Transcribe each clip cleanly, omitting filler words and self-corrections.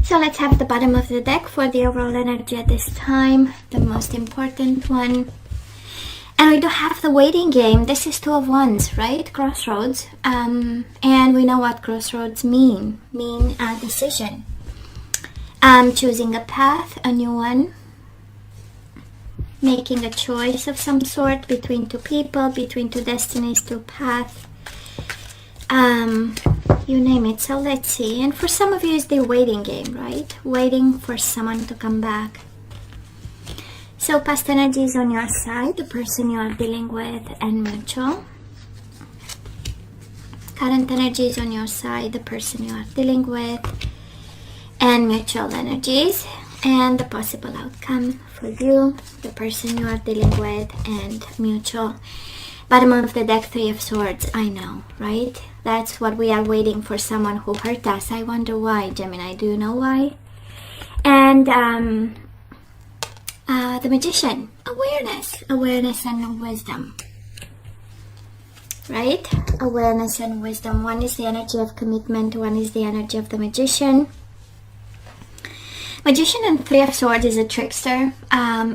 So let's have the bottom of the deck for the overall energy at this time, the most important one. And we do have the waiting game. This is Two of Wands, right? Crossroads. And we know what crossroads mean a decision. Choosing a path, a new one. Making a choice of some sort between two people, between two destinies, two paths. You name it. So let's see. And for some of you, it's the waiting game, right? Waiting for someone to come back. So past energy is on your side, the person you are dealing with, and mutual. Current energy is on your side, the person you are dealing with, and mutual energies. And the possible outcome for you, the person you are dealing with, and mutual. Bottom of the deck, Three of Swords. I know, right? That's what we are waiting for, someone who hurt us. I wonder why, Gemini. Do you know why? And the Magician. Awareness and wisdom. Right? Awareness and wisdom. One is the energy of commitment. One is the energy of the Magician. Magician and Three of Swords is a trickster.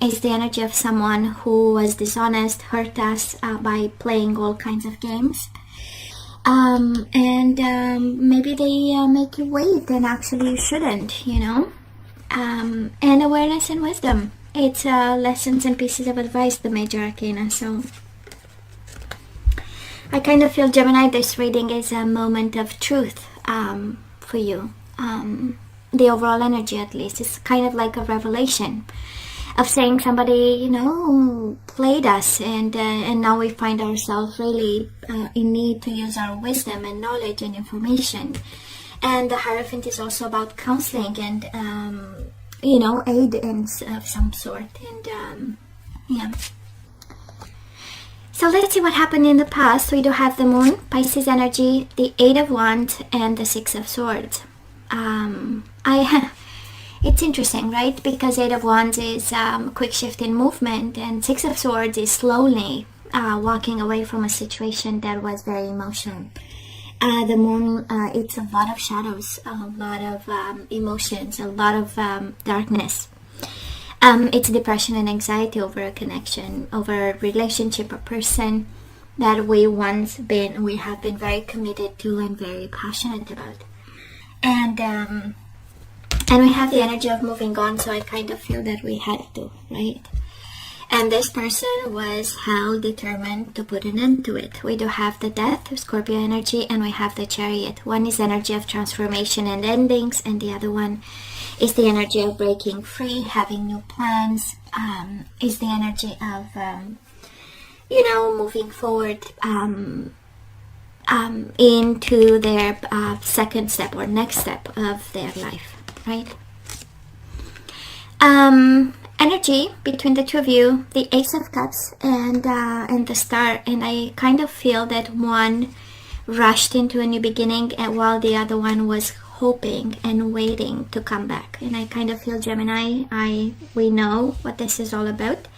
Is the energy of someone who was dishonest, hurt us by playing all kinds of games. Maybe they make you wait and actually you shouldn't, you know. And awareness and wisdom. It's lessons and pieces of advice, the major arcana. So I kind of feel, Gemini, this reading is a moment of truth for you. The overall energy, at least, is kind of like a revelation of saying somebody, you know, played us, and now we find ourselves really in need to use our wisdom and knowledge and information. And the Hierophant is also about counseling and you know, aid of some sort. And yeah. So let's see what happened in the past. We do have the Moon, Pisces energy, the Eight of Wands, and the Six of Swords. It's interesting, right? Because Eight of Wands is quick shift in movement, and Six of Swords is slowly walking away from a situation that was very emotional. The Moon, it's a lot of shadows, a lot of emotions, a lot of darkness. It's depression and anxiety over a connection, over a relationship or person that we have been very committed to and very passionate about. And we have the energy of moving on, so I kind of feel that we had to, right? And this person was hell determined to put an end to it. We do have the Death, Scorpio energy, and we have the Chariot. One is energy of transformation and endings, and the other one is the energy of breaking free, having new plans, is the energy of, you know, moving forward into their second step or next step of their life, right? Energy between the two of you, the Ace of Cups and the Star, and I kind of feel that one rushed into a new beginning, and while the other one was hoping and waiting to come back. And I kind of feel, Gemini, we know what this is all about.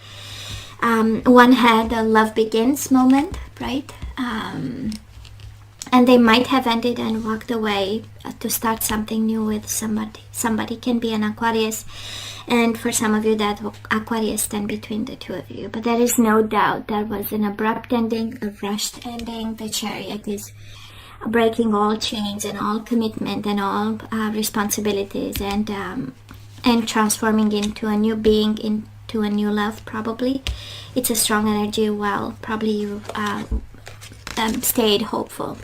One had a love begins moment, right? And they might have ended and walked away to start something new with somebody. Somebody can be an Aquarius, and for some of you that Aquarius stand between the two of you. But there is no doubt that was an abrupt ending, a rushed ending. The Chariot is breaking all chains and all commitment and all responsibilities, and transforming into a new being, into a new love. Probably it's a strong energy. Well, probably you stayed hopeful.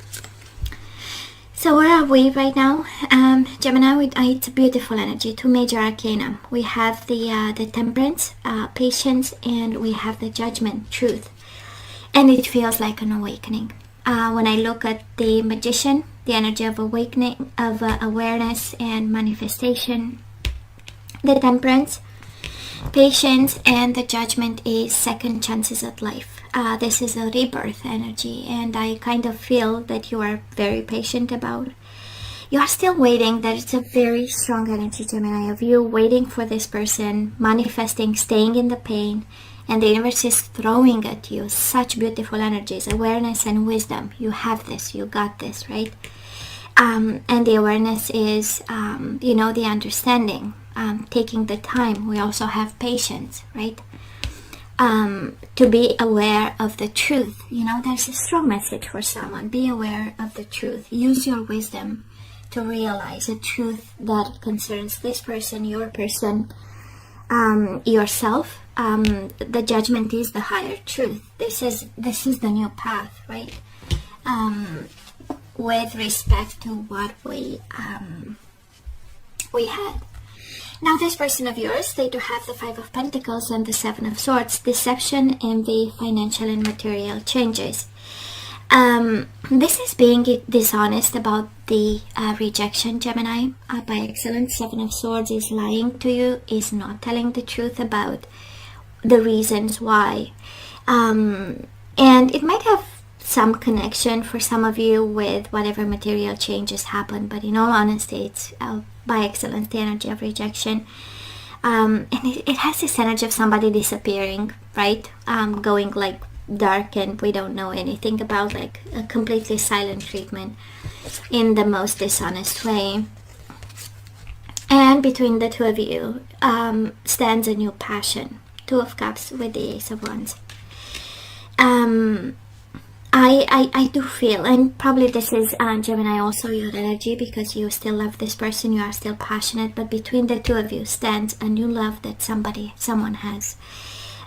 So where are we right now? Gemini, it's a beautiful energy. Two major arcana. We have the Temperance, patience, and we have the Judgment, truth. And it feels like an awakening. When I look at the Magician, the energy of awakening, of awareness and manifestation. The Temperance, patience, and the Judgment is second chances at life. This is a rebirth energy, and I kind of feel that you are very patient about. You are still waiting. That it's a very strong energy, Gemini, of you waiting for this person, manifesting, staying in the pain, and the universe is throwing at you such beautiful energies, awareness and wisdom. You have this, you got this, right? And the awareness is, the understanding, taking the time. We also have patience, right? To be aware of the truth. There's a strong message for someone. Be aware of the truth. Use your wisdom to realize a truth that concerns this person, your person, yourself. The judgment is the higher truth. This is the new path, right? With respect to what we had. Now, this person of yours, they do have the Five of Pentacles and the Seven of Swords. Deception, envy, financial and material changes. This is being dishonest about the rejection, Gemini. By excellence, Seven of Swords is lying to you, is not telling the truth about the reasons why. And it might have some connection for some of you with whatever material changes happen, but in all honesty, it's by excellence the energy of rejection. And it has this energy of somebody disappearing, right? Going like dark, and we don't know anything about, like a completely silent treatment in the most dishonest way. And between the two of you stands a new passion. Two of Cups with the Ace of Wands. I do feel, and probably this is Gemini also your energy, because you still love this person, you are still passionate, but between the two of you stands a new love that someone has.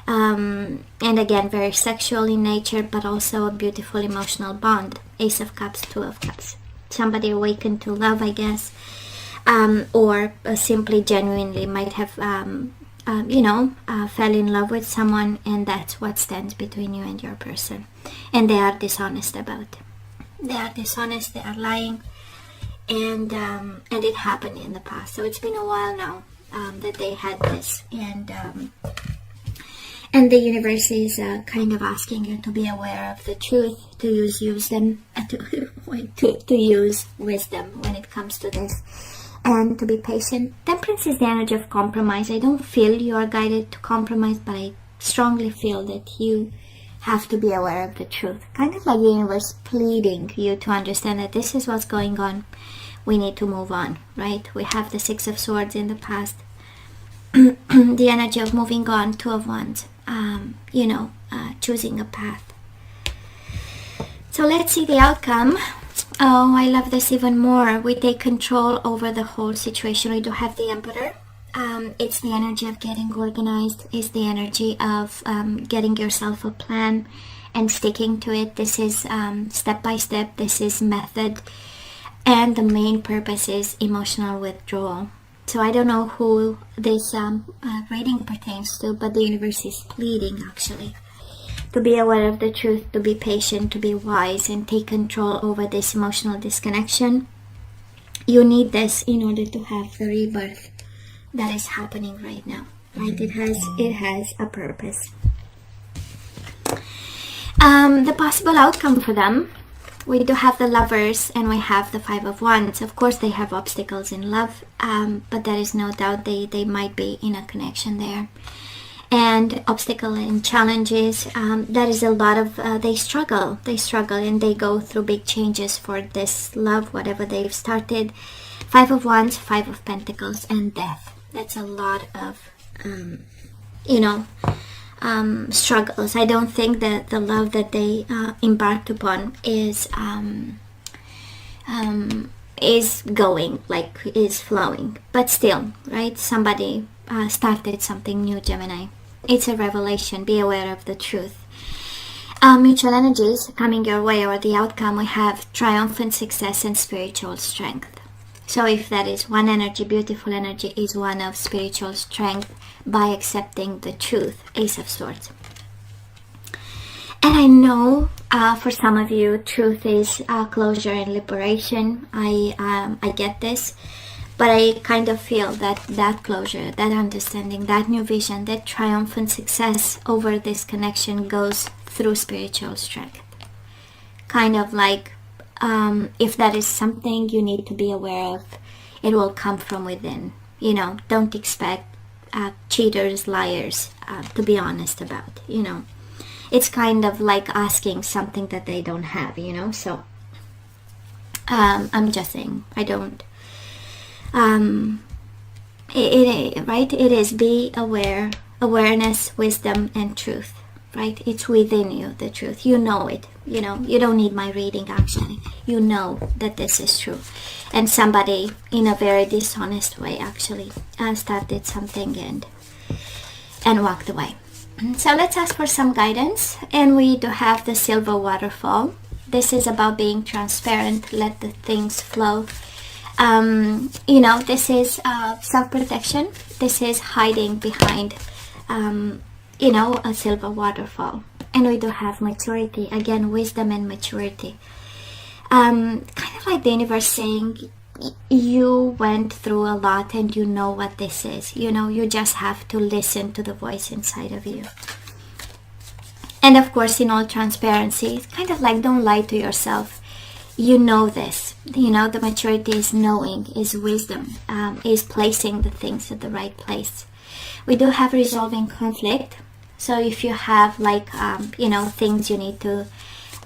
And again, very sexual in nature, but also a beautiful emotional bond. Ace of Cups, Two of Cups. Somebody awakened to love, I guess, or simply genuinely might have fell in love with someone, and that's what stands between you and your person. And they are dishonest about it. They are dishonest, they are lying, and it happened in the past. So it's been a while now that they had this, and the universe is kind of asking you to be aware of the truth, to use wisdom when it comes to this. And to be patient. Temperance is the energy of compromise. I don't feel you are guided to compromise, but I strongly feel that you have to be aware of the truth. Kind of like the universe pleading you to understand that this is what's going on. We need to move on, right? We have the Six of Swords in the past. The energy of moving on, Two of Wands. Choosing a path. So let's see the outcome. Oh, I love this even more. We take control over the whole situation. We do have the Emperor. It's the energy of getting organized. It's the energy of getting yourself a plan and sticking to it. This is step by step. This is method. And the main purpose is emotional withdrawal. So I don't know who this reading pertains to, but the universe is pleading, actually, to be aware of the truth, to be patient, to be wise, and take control over this emotional disconnection. You need this in order to have the rebirth that is happening right now, right? It has a purpose. The possible outcome for them, we do have the Lovers and we have the Five of Wands. Of course, they have obstacles in love, but there is no doubt they might be in a connection there. And obstacle and challenges, there is a lot of they struggle and they go through big changes for this love, whatever they've started. Five of Wands, Five of Pentacles, and death. That's a lot of struggles. I don't think that the love that they embarked upon is flowing, but still, right? Somebody started something new, Gemini. It's a revelation. Be aware of the truth. Mutual energies coming your way, or the outcome, we have triumphant success and spiritual strength. So if that is one energy, beautiful energy is one of spiritual strength by accepting the truth. Ace of Swords. And I know for some of you, truth is closure and liberation. I get this. But I kind of feel that closure, that understanding, that new vision, that triumphant success over this connection goes through spiritual strength. Kind of like if that is something you need to be aware of, it will come from within. Don't expect cheaters, liars to be honest about. It's kind of like asking something that they don't have, so I'm just saying, I don't. Right? It is be aware, awareness, wisdom, and truth. Right? It's within you, the truth. You know it. You know, you don't need my reading actually. You know that this is true. And somebody in a very dishonest way actually started something and walked away. So let's ask for some guidance. And we do have the silver waterfall. This is about being transparent, let the things flow. You know, this is self-protection. This is hiding behind you know, a silver waterfall. And we do have maturity, again, wisdom and maturity. Kind of like the universe saying, you went through a lot and you know what this is. You know, you just have to listen to the voice inside of you. And of course, in all transparency, it's kind of like, don't lie to yourself. You know this. You know, the maturity is knowing, is wisdom, is placing the things at the right place. We do have resolving conflict. So if you have like, you know, things you need to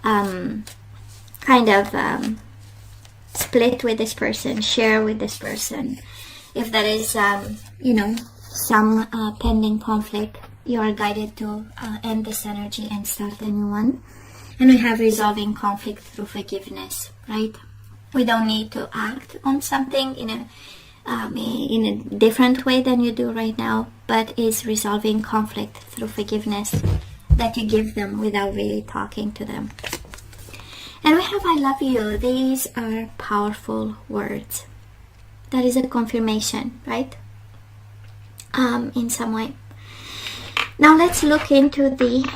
kind of split with this person, share with this person. If there is, you know, some pending conflict, you are guided to end this energy and start a new one. And we have resolving conflict through forgiveness, right? We don't need to act on something in a different way than you do right now, but is resolving conflict through forgiveness that you give them without really talking to them. And we have I love you. These are powerful words. That is a confirmation, right? In some way. Now let's look into the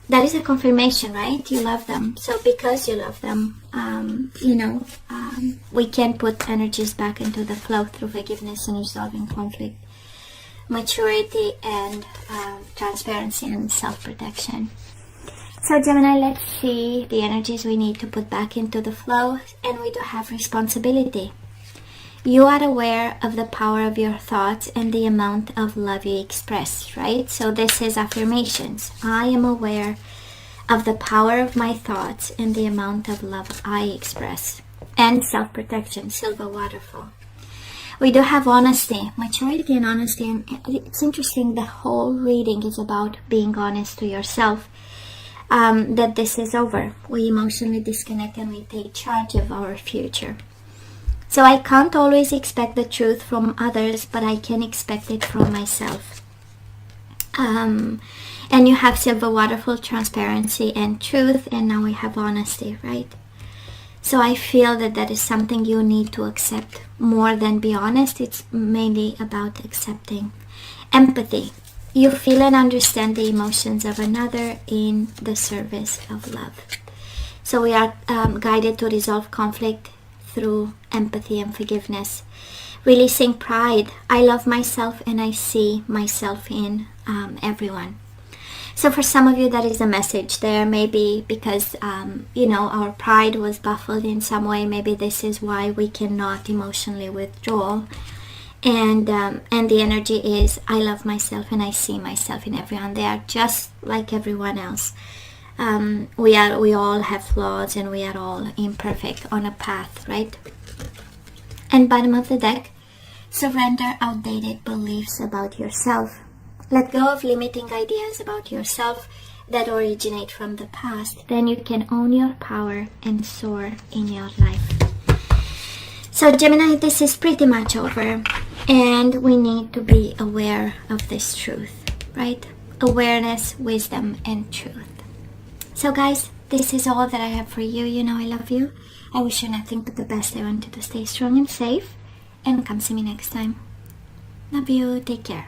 that is a confirmation, right? You love them. So because you love them, you know, we can put energies back into the flow through forgiveness and resolving conflict, maturity, and transparency and self-protection. So Gemini, let's see the energies we need to put back into the flow. And we do have responsibility. You are aware of the power of your thoughts and the amount of love you express, right? So this is affirmations. I am aware of the power of my thoughts and the amount of love I express. And self-protection, silver waterfall. We do have honesty, maturity and honesty. And it's interesting, the whole reading is about being honest to yourself. That this is over. We emotionally disconnect and we take charge of our future. So I can't always expect the truth from others, but I can expect it from myself. And you have silver waterfall, transparency and truth, and now we have honesty, right? So I feel that that is something you need to accept more than be honest. It's mainly about accepting. Empathy. You feel and understand the emotions of another in the service of love. So we are guided to resolve conflict through empathy and forgiveness. Releasing pride. I love myself and I see myself in everyone. So for some of you, that is a message there. Maybe because, you know, our pride was baffled in some way. Maybe this is why we cannot emotionally withdraw. And the energy is, I love myself and I see myself in everyone. They are just like everyone else. We all have flaws and we are all imperfect on a path, right? And bottom of the deck, surrender outdated beliefs about yourself. Let go of limiting ideas about yourself that originate from the past. Then you can own your power and soar in your life. So Gemini, this is pretty much over. And we need to be aware of this truth, right? Awareness, wisdom, and truth. So guys, this is all that I have for you. You know I love you. I wish you nothing but the best. I want you to stay strong and safe. And come see me next time. Love you. Take care.